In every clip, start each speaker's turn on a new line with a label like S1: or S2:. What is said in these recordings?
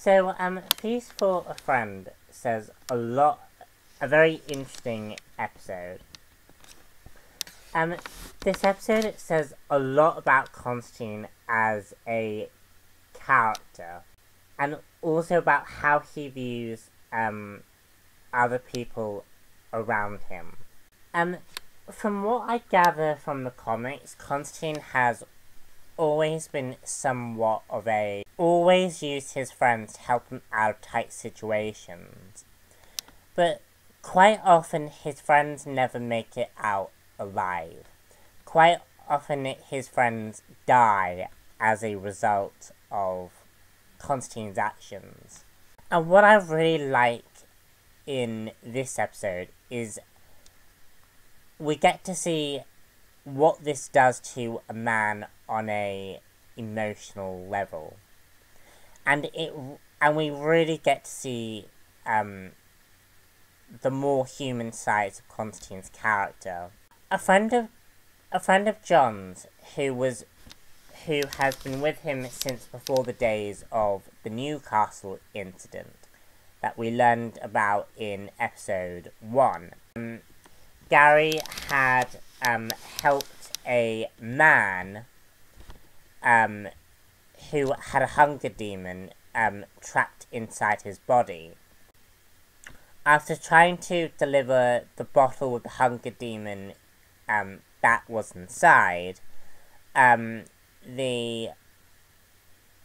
S1: So, Feast for a Friend says a very interesting episode. This episode says a lot about Constantine as a character, and also about how he views, other people around him. From what I gather from the comics, Constantine has always been somewhat of always used his friends to help him out of tight situations. But quite often his friends never make it out alive. Quite often his friends die as a result of Constantine's actions. And what I really like in this episode is we get to see what this does to a man on a emotional level, and we really get to see the more human sides of Constantine's character. A friend of John's who has been with him since before the days of the Newcastle incident that we learned about in episode 1. Gary had helped a man who had a hunger demon trapped inside his body. After trying to deliver the bottle with the hunger demon that was inside, the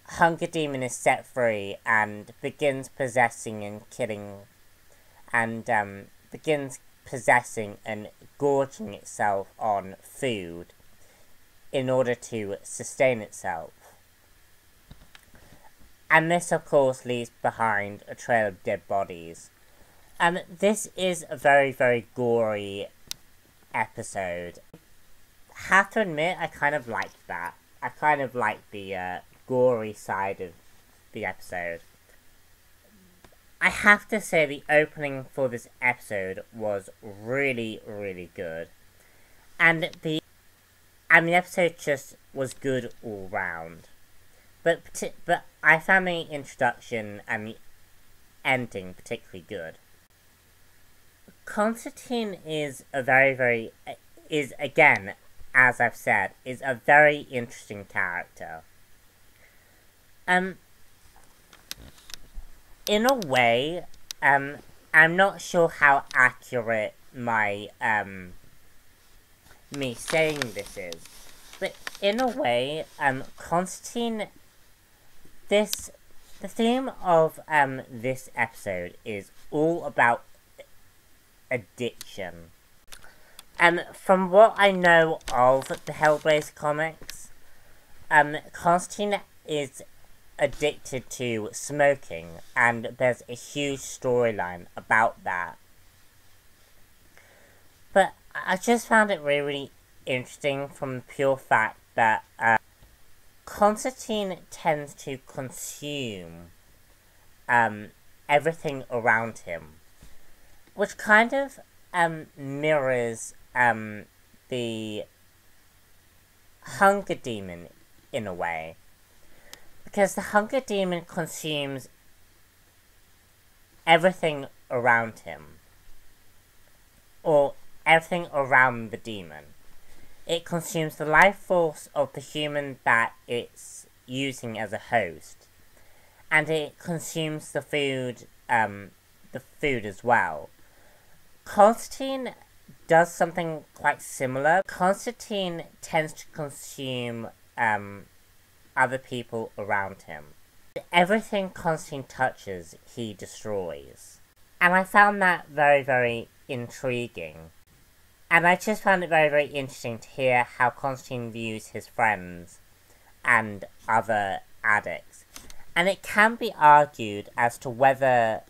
S1: hunger demon is set free and begins possessing and killing, and begins possessing and gorging itself on food in order to sustain itself. And this, of course, leaves behind a trail of dead bodies. This is a very, very gory episode. I have to admit, I kind of liked that. I kind of liked the gory side of the episode. I have to say the opening for this episode was really, really good. And the episode just was good all round. But I found the introduction and the ending particularly good. Constantine is again, as I've said, is a very interesting character. In a way, I'm not sure how accurate my, me saying this is, but in a way, Constantine, the theme of, this episode is all about addiction. From what I know of the Hellblazer comics, Constantine is addicted to smoking, and there's a huge storyline about that. But I just found it really, really interesting from the pure fact that Constantine tends to consume everything around him, which kind of mirrors the hunger demon in a way. Because the hunger demon consumes everything around him, or everything around the demon. It consumes the life force of the human that it's using as a host, and it consumes the food as well. Constantine does something quite similar. Constantine tends to consume other people around him. Everything Constantine touches, he destroys. And I found that very, very intriguing. And I just found it very, very interesting to hear how Constantine views his friends and other addicts. And it can be argued as to whether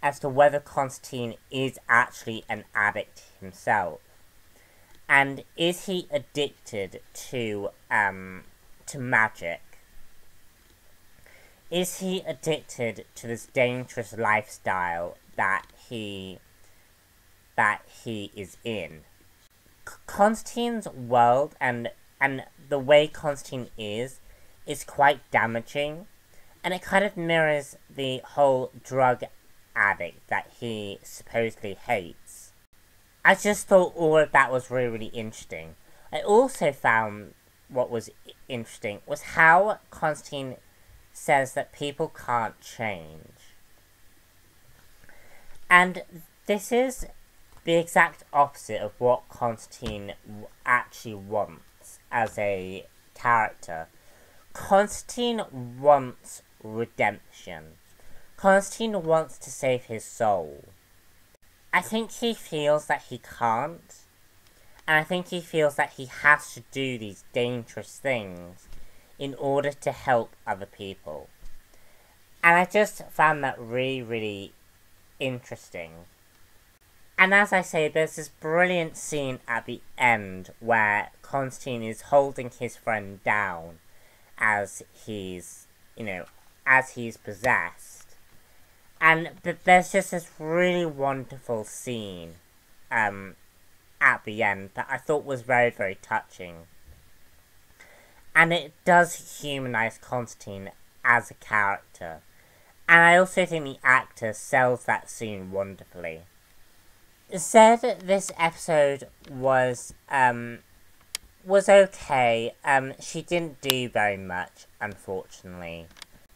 S1: Constantine is actually an addict himself. And is he addicted to magic? Is he addicted to this dangerous lifestyle that he is in? Constantine's world and the way Constantine is quite damaging, And it kind of mirrors the whole drug addict that he supposedly hates. I just thought all of that was really, really interesting. I also found what was interesting was how Constantine says that people can't change. And this is the exact opposite of what Constantine actually wants as a character. Constantine wants redemption. Constantine wants to save his soul. I think he feels that he can't, and I think he feels that he has to do these dangerous things in order to help other people. And I just found that really, really interesting. And as I say, there's this brilliant scene at the end where Constantine is holding his friend down as he's, as he's possessed. And there's just this really wonderful scene at the end that I thought was very, very touching. And it does humanize Constantine as a character. And I also think the actor sells that scene wonderfully. Said this episode was okay. She didn't do very much, unfortunately.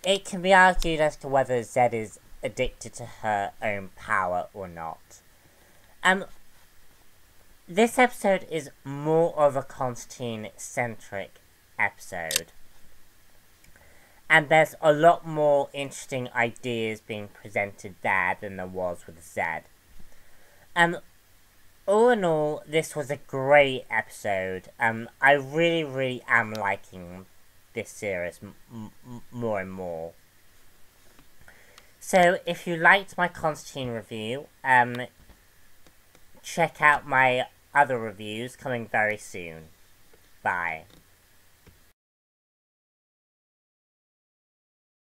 S1: It can be argued as to whether Zed is addicted to her own power or not. This episode is more of a Constantine-centric episode. And there's a lot more interesting ideas being presented there than there was with Zed. All in all, this was a great episode. I really, really am liking this series more and more. So, if you liked my Constantine review, check out my other reviews coming very soon. Bye.